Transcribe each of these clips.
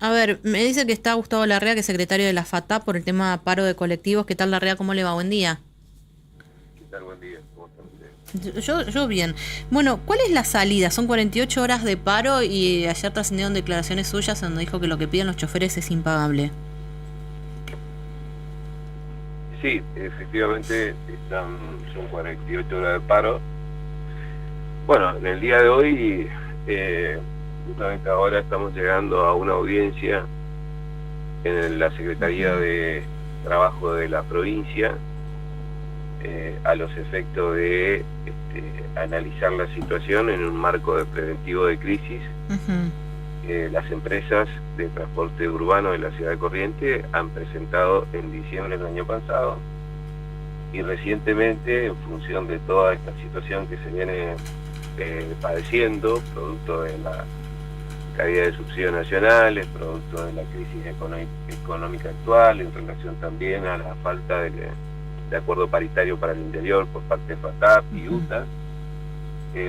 A ver, me dice que está Gustavo Larrea, que es secretario de la FATA, por el tema paro de colectivos. ¿Qué tal, Larrea? ¿Cómo le va? Buen día. ¿Qué tal? Buen día. ¿Cómo están ustedes? Yo bien. Bueno, ¿cuál es la salida? Son 48 horas de paro y ayer trascendieron declaraciones suyas donde dijo que lo que piden los choferes es impagable. Sí, efectivamente son 48 horas de paro. Bueno, en el día de hoy, justamente ahora estamos llegando a una audiencia en la Secretaría Ujú, de Trabajo de la provincia, a los efectos de analizar la situación en un marco de preventivo de crisis. ujú, Las empresas de transporte urbano de la ciudad de Corrientes han presentado en diciembre del año pasado, y recientemente, en función de toda esta situación que se viene padeciendo, producto de la caída de subsidios nacionales, producto de la crisis económica actual, en relación también a la falta de acuerdo paritario para el interior por parte de FATAP y ujú. UTA,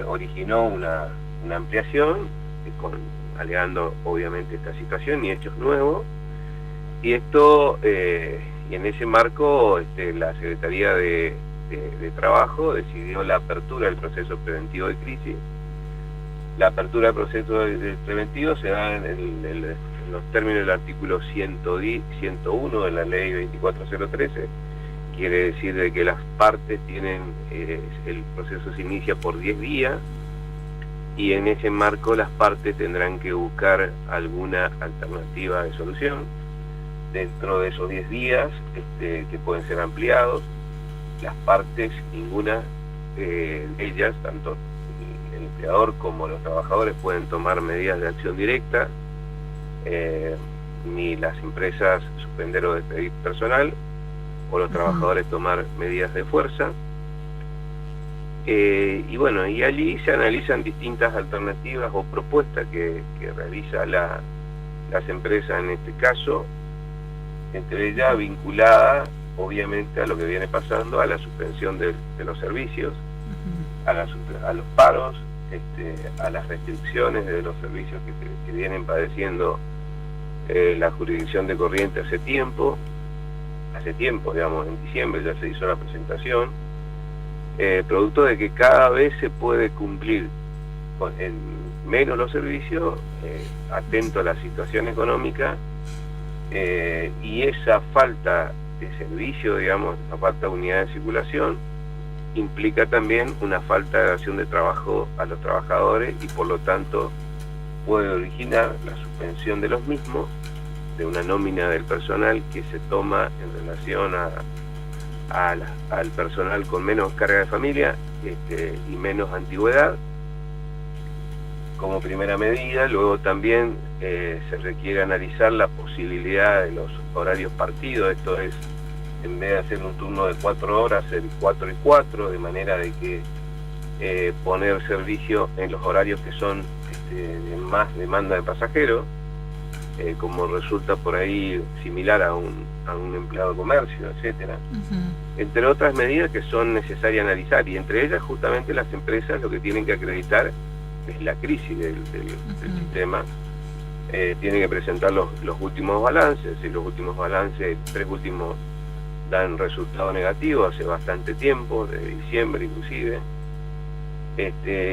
originó una ampliación, alegando obviamente esta situación y hechos nuevos. Y esto, y en ese marco, la Secretaría de Trabajo decidió la apertura del proceso preventivo de crisis. La apertura del proceso preventivo se da en los términos del artículo 101 de la ley 24013. Quiere decir de que las partes tienen, el proceso se inicia por 10 días, y en ese marco las partes tendrán que buscar alguna alternativa de solución dentro de esos 10 días, que pueden ser ampliados. Las partes, ninguna de ellas, tanto el empleador como los trabajadores, pueden tomar medidas de acción directa, ni las empresas suspender o despedir personal, o los Ujú. trabajadores tomar medidas de fuerza. Y bueno, y allí se analizan distintas alternativas o propuestas que realiza las empresas en este caso, entre ellas vinculada obviamente a lo que viene pasando, a la suspensión de los servicios, a los paros, a las restricciones de los servicios que vienen padeciendo la jurisdicción de Corrientes hace tiempo, digamos, en diciembre ya se hizo la presentación, producto de que cada vez se puede cumplir en menos los servicios, atento a la situación económica, y esa falta de servicio, digamos, esa falta de unidad de circulación, implica también una falta de dación de trabajo a los trabajadores, y por lo tanto puede originar la suspensión de los mismos, de una nómina del personal que se toma en relación al personal con menos carga de familia, y menos antigüedad, como primera medida. Luego también se requiere analizar la posibilidad de los horarios partidos, esto es, en vez de hacer un turno de 4 horas, hacer 4 y 4, de manera de que poner servicio en los horarios que son de más demanda de pasajeros, como resulta por ahí similar a un empleado de comercio, etcétera, entre otras medidas que son necesarias analizar, y entre ellas justamente las empresas lo que tienen que acreditar es la crisis del sistema. Tienen que presentar los últimos balances, y los últimos balances, 3 últimos, dan resultado negativo hace bastante tiempo, de diciembre inclusive,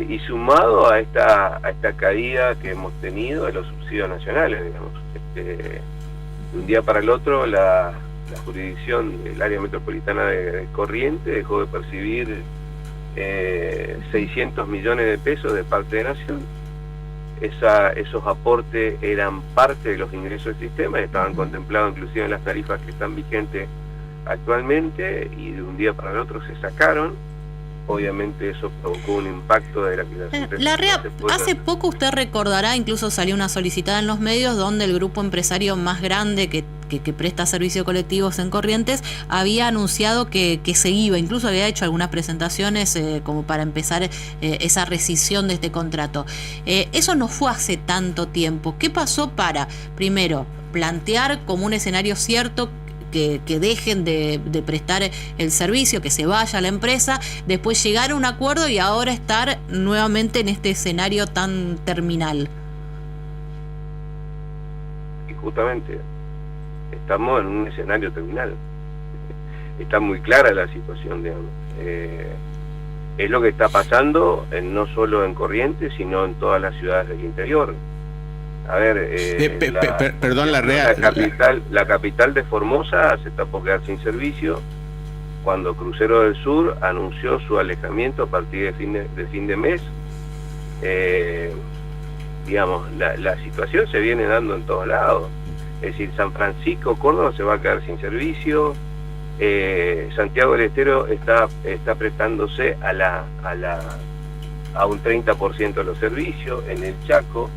y sumado a esta caída que hemos tenido de los subsidios nacionales, digamos. De un día para el otro la jurisdicción del área metropolitana de Corrientes dejó de percibir 600 millones de pesos de parte de Nación. Esos aportes eran parte de los ingresos del sistema y estaban contemplados inclusive en las tarifas que están vigentes actualmente, y de un día para el otro se sacaron. Obviamente eso provocó un impacto de que las empresas no Larrea, se pueden... hace poco usted recordará, incluso salió una solicitada en los medios donde el grupo empresario más grande que presta servicios colectivos en Corrientes había anunciado que se iba, incluso había hecho algunas presentaciones como para empezar esa rescisión de este contrato. Eso no fue hace tanto tiempo. ¿Qué pasó para, primero, plantear como un escenario cierto que dejen de prestar el servicio, que se vaya la empresa, después llegar a un acuerdo y ahora estar nuevamente en este escenario tan terminal? justamente estamos en un escenario terminal. Está muy clara la situación, digamos. Es lo que está pasando no solo en Corrientes, sino en todas las ciudades del interior. A ver, perdón, la capital de Formosa se está por quedar sin servicio, cuando Crucero del Sur anunció su alejamiento a partir de fin de mes. Digamos, la situación se viene dando en todos lados. Es decir, San Francisco, Córdoba se va a quedar sin servicio. Santiago del Estero está prestándose a un 30% de los servicios. En el Chaco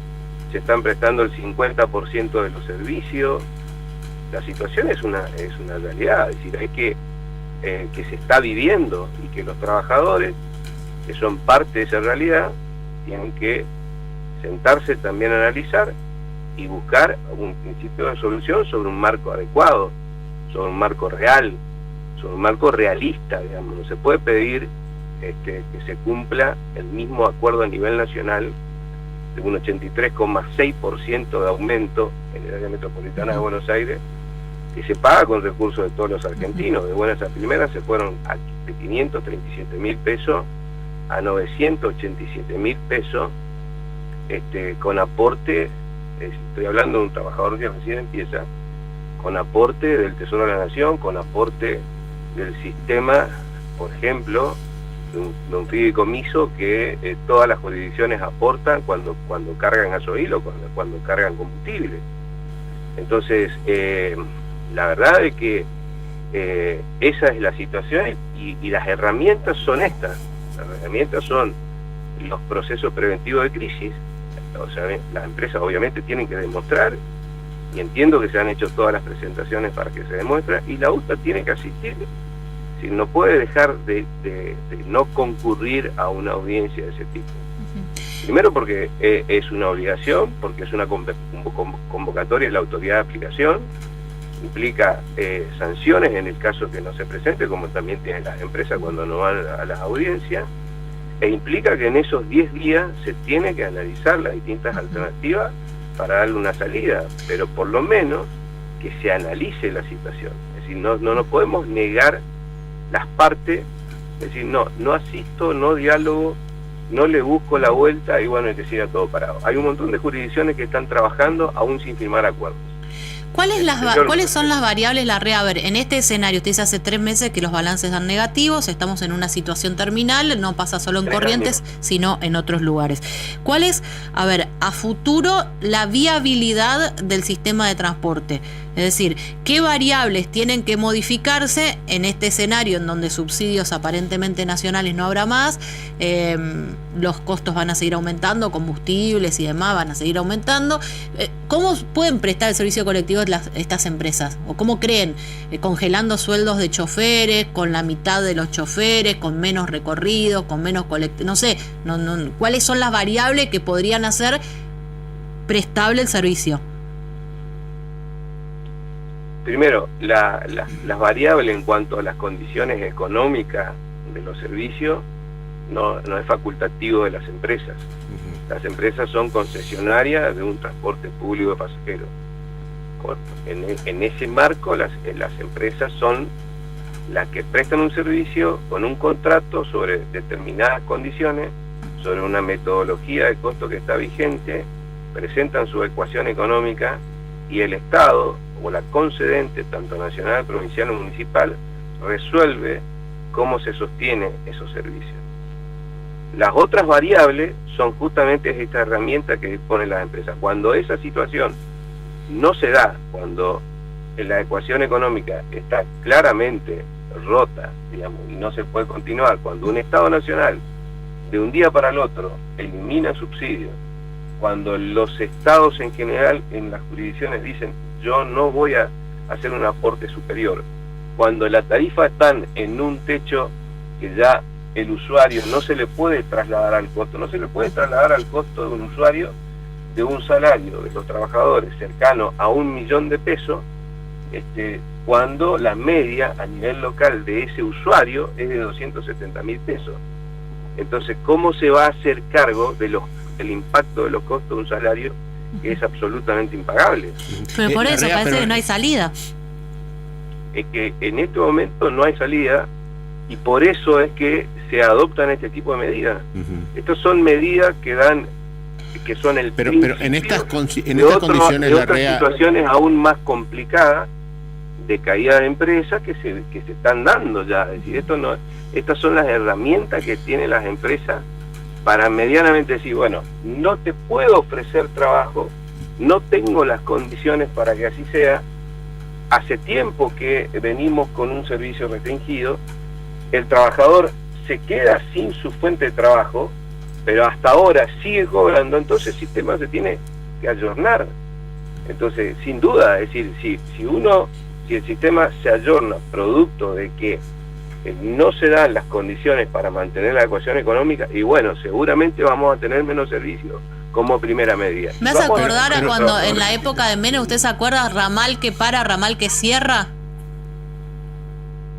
se están prestando el 50% de los servicios. La situación es una realidad, es decir, hay que se está viviendo, y que los trabajadores, que son parte de esa realidad, tienen que sentarse también a analizar y buscar un principio de solución sobre un marco adecuado, sobre un marco real, sobre un marco realista, digamos. No se puede pedir que se cumpla el mismo acuerdo a nivel nacional de un 83,6% de aumento en el área metropolitana de Buenos Aires, que se paga con recursos de todos los argentinos. De buenas a primeras se fueron de 537.000 pesos a 987.000 pesos, con aporte, estoy hablando de un trabajador que recién empieza, con aporte del Tesoro de la Nación, con aporte del sistema, por ejemplo, de un fideicomiso que todas las jurisdicciones aportan cuando cargan gasoil o cuando cargan combustible. Entonces, la verdad es que esa es la situación, y las herramientas son estas. Las herramientas son los procesos preventivos de crisis. O sea, las empresas obviamente tienen que demostrar, y entiendo que se han hecho todas las presentaciones para que se demuestre, y la UTA tiene que asistir. Si no puede dejar de no concurrir a una audiencia de ese tipo. Primero porque es una obligación, porque es una convocatoria de la autoridad de aplicación, implica sanciones en el caso que no se presente, como también tienen las empresas cuando no van a las audiencias, e implica que en esos 10 días se tiene que analizar las distintas alternativas para darle una salida, pero por lo menos que se analice la situación. Es decir, no podemos negar las partes, es decir, no asisto, no diálogo, no le busco la vuelta, y bueno, hay que siga todo parado. Hay un montón de jurisdicciones que están trabajando aún sin firmar acuerdos. ¿Cuáles son las variables, Larrea? A ver, en este escenario, usted dice hace 3 meses que los balances dan negativos, estamos en una situación terminal, no pasa solo en Corrientes, sino en otros lugares. ¿Cuál es, a ver, a futuro, la viabilidad del sistema de transporte? Es decir, ¿qué variables tienen que modificarse en este escenario en donde subsidios aparentemente nacionales no habrá más? Los costos van a seguir aumentando, combustibles y demás van a seguir aumentando. ¿Cómo pueden prestar el servicio colectivo estas empresas? ¿O cómo creen? ¿Congelando sueldos de choferes, con la mitad de los choferes, con menos recorrido, con menos colectivo? No sé, ¿cuáles son las variables que podrían hacer prestable el servicio? Primero, las variables en cuanto a las condiciones económicas de los servicios no es facultativo de las empresas. Las empresas son concesionarias de un transporte público de pasajeros. En ese marco, las empresas son las que prestan un servicio con un contrato sobre determinadas condiciones, sobre una metodología de costo que está vigente, presentan su ecuación económica, y el Estado o la concedente, tanto nacional, provincial o municipal, resuelve cómo se sostiene esos servicios. Las otras variables son justamente esta herramienta que disponen las empresas. Cuando esa situación no se da, cuando la ecuación económica está claramente rota, digamos, y no se puede continuar, cuando un Estado nacional de un día para el otro elimina subsidios, cuando los estados en general en las jurisdicciones dicen yo no voy a hacer un aporte superior, cuando la tarifa están en un techo que ya el usuario no se le puede trasladar al costo, no se le puede trasladar al costo de un usuario de un salario de los trabajadores cercano a 1 millón de pesos, cuando la media a nivel local de ese usuario es de 270.000 pesos. Entonces, ¿cómo se va a hacer cargo del impacto de los costos de un salario que es absolutamente impagable. Pero por eso parece que no hay salida. Es que en este momento no hay salida y por eso es que se adoptan este tipo de medidas. Estas son medidas que dan, que son el pero en estas condiciones de otras situaciones aún más complicadas de caída de empresas que se están dando ya. Es decir, estas son las herramientas que tienen las empresas para medianamente decir, bueno, no te puedo ofrecer trabajo, no tengo las condiciones para que así sea. Hace tiempo que venimos con un servicio restringido, el trabajador se queda sin su fuente de trabajo, pero hasta ahora sigue cobrando, entonces el sistema se tiene que ayornar. Entonces, sin duda, es decir, si el sistema se ayorna producto de que no se dan las condiciones para mantener la ecuación económica, y bueno, seguramente vamos a tener menos servicios como primera medida. ¿Me hace acordar a cuando en la época de Menem, usted se acuerda, ramal que para, ramal que cierra?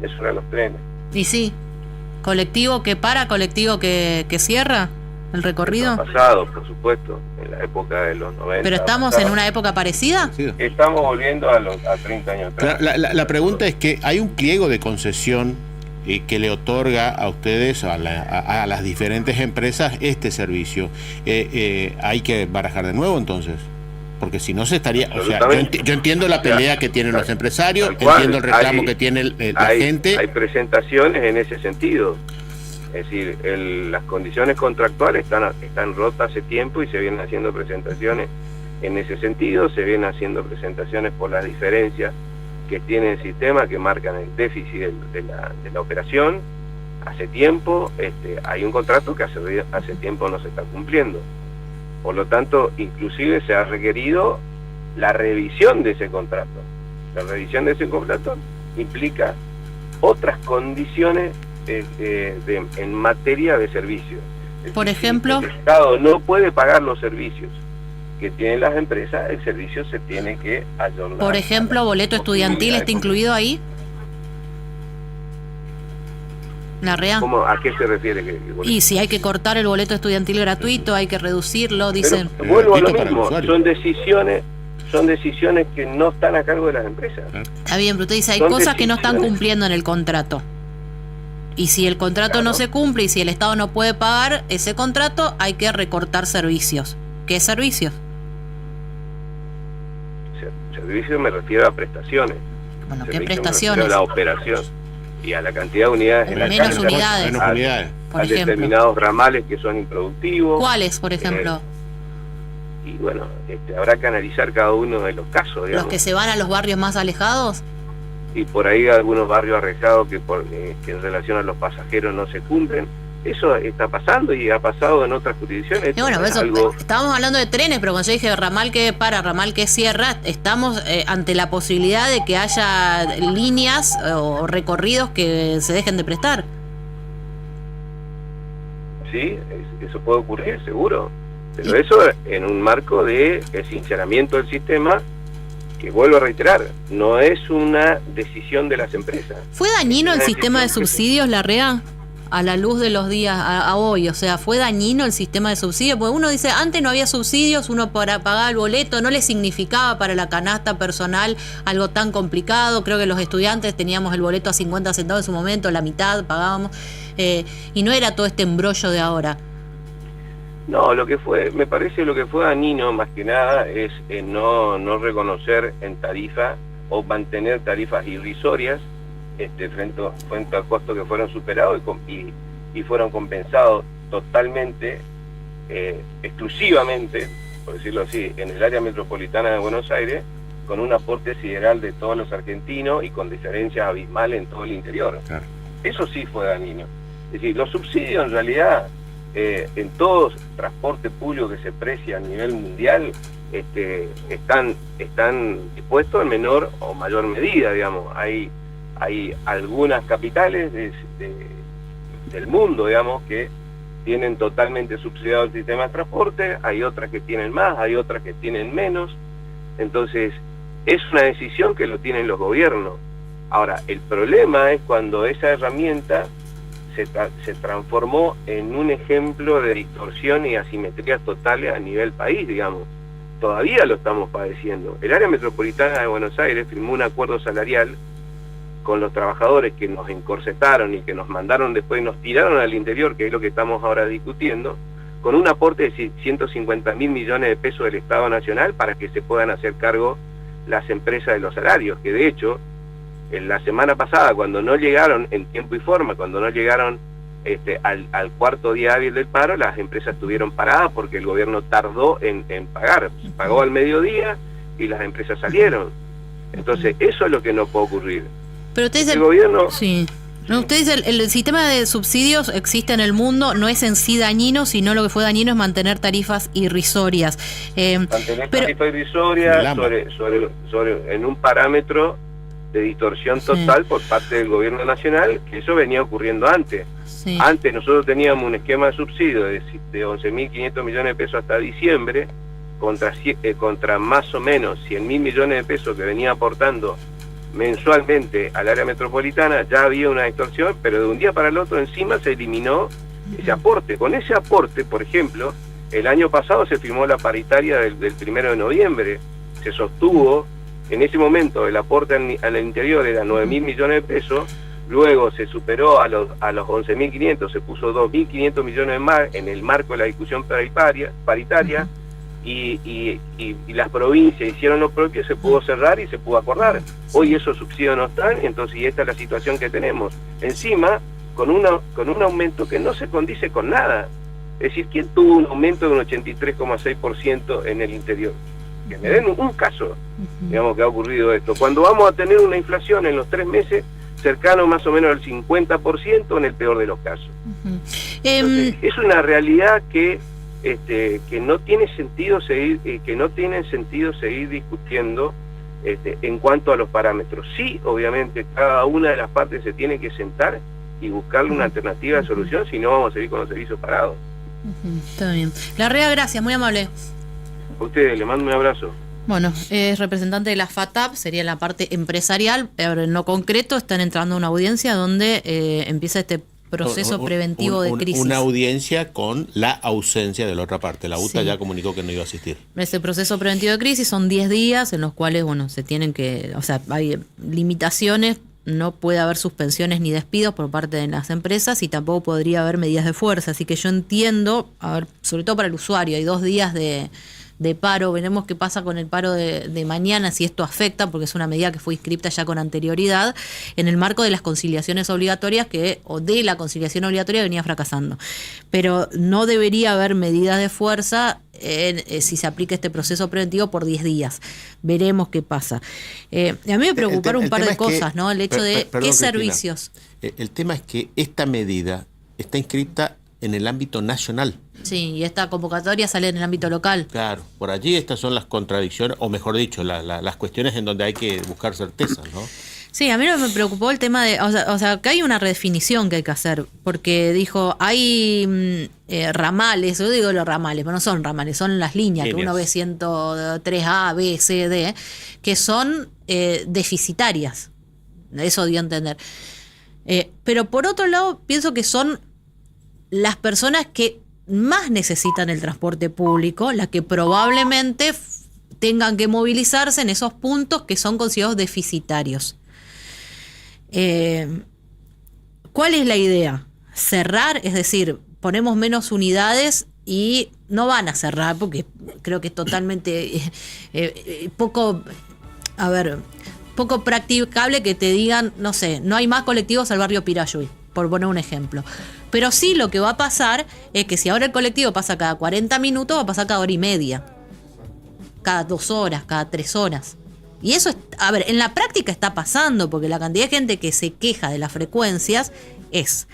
Eso eran los trenes. Y sí, colectivo que para, colectivo que cierra el recorrido. Eso ha pasado, por supuesto, en la época de los 90. ¿Pero estamos en una época parecida? Estamos volviendo a 30 años atrás. La pregunta es que hay un pliego de concesión que le otorga a ustedes, a las diferentes empresas, este servicio. Hay que barajar de nuevo entonces, porque si no se estaría, o sea, yo entiendo la pelea que tienen los empresarios, entiendo el reclamo que tiene la gente. Hay presentaciones en ese sentido, es decir, las condiciones contractuales están rotas hace tiempo y se vienen haciendo presentaciones en ese sentido, se vienen haciendo presentaciones por las diferencias que tiene el sistema, que marcan el déficit de la operación. Hace tiempo hay un contrato que hace tiempo no se está cumpliendo. Por lo tanto, inclusive se ha requerido la revisión de ese contrato. La revisión de ese contrato implica otras condiciones en materia de servicios. Por ejemplo, el Estado no puede pagar los servicios que tienen las empresas, el servicio se tiene que ayornar. Por ejemplo, boleto estudiantil, ¿está incluido ahí? ¿La REA? ¿Cómo, a qué se refiere? Y si hay que cortar el boleto estudiantil gratuito, hay que reducirlo, dicen. Pero vuelvo a lo mismo, son decisiones que no están a cargo de las empresas. Está bien, pero usted dice, hay cosas que no están cumpliendo en el contrato. Y si el contrato no se cumple y si el Estado no puede pagar ese contrato, hay que recortar servicios. ¿Qué servicios? Servicio me refiero a prestaciones. Bueno, ¿qué prestaciones? A la operación y a la cantidad de unidades. Menos unidades. A determinados ramales que son improductivos. ¿Cuáles, por ejemplo? Y bueno, habrá que analizar cada uno de los casos, digamos. ¿Los que se van a los barrios más alejados? Y por ahí algunos barrios alejados que en relación a los pasajeros no se cumplen. Eso está pasando y ha pasado en otras jurisdicciones. Y bueno, estábamos hablando de trenes, pero cuando yo dije ramal que para, ramal que cierra, estamos ante la posibilidad de que haya líneas o recorridos que se dejen de prestar. Sí, eso puede ocurrir, seguro. Pero eso en un marco de sinceramiento del sistema, que vuelvo a reiterar, no es una decisión de las empresas. ¿Fue dañino el sistema de subsidios, la REA? A la luz de los días, a hoy, o sea, ¿fue dañino el sistema de subsidios? Porque uno dice, antes no había subsidios, uno para pagar el boleto, no le significaba para la canasta personal algo tan complicado. Creo que los estudiantes teníamos el boleto a 50 centavos en su momento, la mitad pagábamos, y no era todo este embrollo de ahora. No, me parece lo que fue dañino más que nada es no reconocer en tarifa o mantener tarifas irrisorias frente a costos que fueron superados y fueron compensados totalmente, exclusivamente, por decirlo así, en el área metropolitana de Buenos Aires, con un aporte sideral de todos los argentinos y con diferencias abismales en todo el interior. Claro. Eso sí fue dañino. Es decir, los subsidios en realidad, en todo transporte público que se precia a nivel mundial, están dispuestos en menor o mayor medida, digamos. Hay algunas capitales del mundo, digamos, que tienen totalmente subsidiado el sistema de transporte, hay otras que tienen más, hay otras que tienen menos. Entonces, es una decisión que lo tienen los gobiernos. Ahora, el problema es cuando esa herramienta se transformó en un ejemplo de distorsión y asimetrías totales a nivel país, digamos. todavía lo estamos padeciendo. El área metropolitana de Buenos Aires firmó un acuerdo salarial con los trabajadores que nos encorsetaron y que nos mandaron después, nos tiraron al interior, que es lo que estamos ahora discutiendo, con un aporte de 150.000 millones de pesos del Estado Nacional para que se puedan hacer cargo las empresas de los salarios, que de hecho, en la semana pasada, cuando no llegaron en tiempo y forma, cuando no llegaron al cuarto día hábil del paro, las empresas estuvieron paradas porque el gobierno tardó en pagar. Pagó al mediodía y las empresas salieron. Entonces, eso es lo que no puede ocurrir. Pero usted dice, el gobierno... Sí. No, usted dice, el sistema de subsidios existe en el mundo, no es en sí dañino, sino lo que fue dañino es mantener tarifas irrisorias. Mantener tarifas irrisorias en un parámetro de distorsión total por parte del gobierno nacional, que eso venía ocurriendo antes. Sí. Antes nosotros teníamos un esquema de subsidio de 11.500 millones de pesos hasta diciembre, contra más o menos 100.000 millones de pesos que venía aportando mensualmente al área metropolitana. Ya había una distorsión, pero de un día para el otro encima se eliminó ese aporte. Con ese aporte, por ejemplo, el año pasado se firmó la paritaria del 1 de noviembre, se sostuvo, en ese momento el aporte al interior era 9.000 millones de pesos, luego se superó a los 11.500, se puso 2.500 millones más en el marco de la discusión paritaria, y las provincias hicieron lo propio, se pudo cerrar y se pudo acordar. Hoy esos subsidios no están, entonces y esta es la situación que tenemos. Encima, con un aumento que no se condice con nada. Es decir, ¿quién tuvo un aumento de un 83,6% en el interior? Que me den un caso, digamos, que ha ocurrido esto. Cuando vamos a tener una inflación en los 3 meses cercano más o menos al 50% en el peor de los casos. Entonces, es una realidad que no tiene sentido seguir discutiendo en cuanto a los parámetros. Sí, obviamente cada una de las partes se tiene que sentar y buscarle una alternativa de solución, si no vamos a seguir con los servicios parados. Está bien. Larrea, gracias, muy amable. A ustedes, le mando un abrazo. Bueno, es representante de la FATAP, sería la parte empresarial, pero en lo concreto están entrando a una audiencia donde empieza este proceso preventivo de crisis. Una audiencia con la ausencia de la otra parte. La UTA ya comunicó que no iba a asistir. Este proceso preventivo de crisis son 10 días en los cuales, se tienen que, hay limitaciones, no puede haber suspensiones ni despidos por parte de las empresas y tampoco podría haber medidas de fuerza. Así que yo entiendo, sobre todo para el usuario, hay 2 días de paro, veremos qué pasa con el paro de mañana, si esto afecta, porque es una medida que fue inscripta ya con anterioridad, en el marco de las conciliaciones obligatorias o de la conciliación obligatoria venía fracasando. Pero no debería haber medidas de fuerza si se aplica este proceso preventivo por 10 días. Veremos qué pasa. A mí me preocuparon un par de cosas, ¿no? El hecho de qué servicios. El tema es que esta medida está inscripta en el ámbito nacional. Sí, y esta convocatoria sale en el ámbito local. Claro, por allí estas son las contradicciones, o mejor dicho, las cuestiones en donde hay que buscar certezas, ¿no? Sí, a mí no me preocupó el tema de, que hay una redefinición que hay que hacer, porque dijo, hay ramales, yo digo los ramales, pero no son ramales, son las líneas que uno ve 103A, B, C, D, que son deficitarias, eso dio a entender. Pero por otro lado, pienso que son las personas que más necesitan el transporte público, las que probablemente tengan que movilizarse en esos puntos que son considerados deficitarios. ¿Cuál es la idea? Cerrar, es decir, ponemos menos unidades y no van a cerrar porque creo que es totalmente poco practicable que te digan, no sé, no hay más colectivos al barrio Pirayuy, por poner un ejemplo. Pero sí lo que va a pasar es que si ahora el colectivo pasa cada 40 minutos, va a pasar cada hora y media. Cada 2 horas, cada 3 horas. Y eso, en la práctica está pasando, porque la cantidad de gente que se queja de las frecuencias es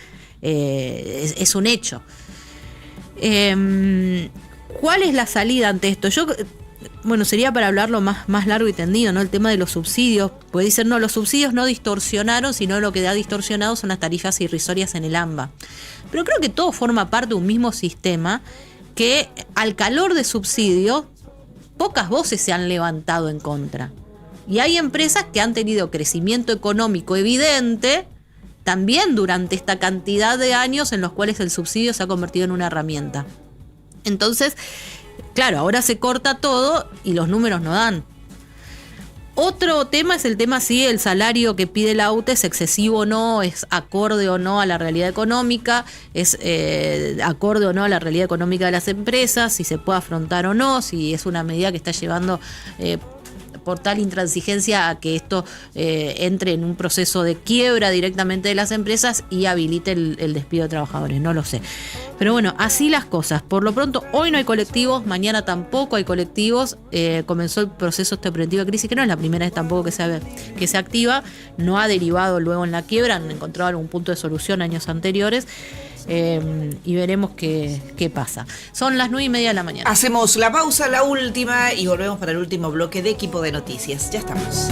un hecho. ¿Cuál es la salida ante esto? Sería para hablarlo más largo y tendido, ¿no? El tema de los subsidios. Puede decir, no, los subsidios no distorsionaron, sino lo que ha distorsionado son las tarifas irrisorias en el AMBA. Pero creo que todo forma parte de un mismo sistema que, al calor de subsidios, pocas voces se han levantado en contra. Y hay empresas que han tenido crecimiento económico evidente también durante esta cantidad de años en los cuales el subsidio se ha convertido en una herramienta. Entonces, Claro, ahora se corta todo y los números no dan. Otro tema es el tema si el salario que pide la UTE es excesivo o no, es acorde o no a la realidad económica, es acorde o no a la realidad económica de las empresas, si se puede afrontar o no, si es una medida que está llevando por tal intransigencia a que esto entre en un proceso de quiebra directamente de las empresas y habilite el despido de trabajadores, no lo sé. Pero bueno, así las cosas. Por lo pronto, hoy no hay colectivos, mañana tampoco hay colectivos. Comenzó el proceso este preventivo de crisis, que no es la primera vez tampoco que se activa. No ha derivado luego en la quiebra, han encontrado algún punto de solución años anteriores. Y veremos qué pasa. Son las 9:30 de la mañana. Hacemos la pausa, la última, y volvemos para el último bloque de Equipo de Noticias. Ya estamos.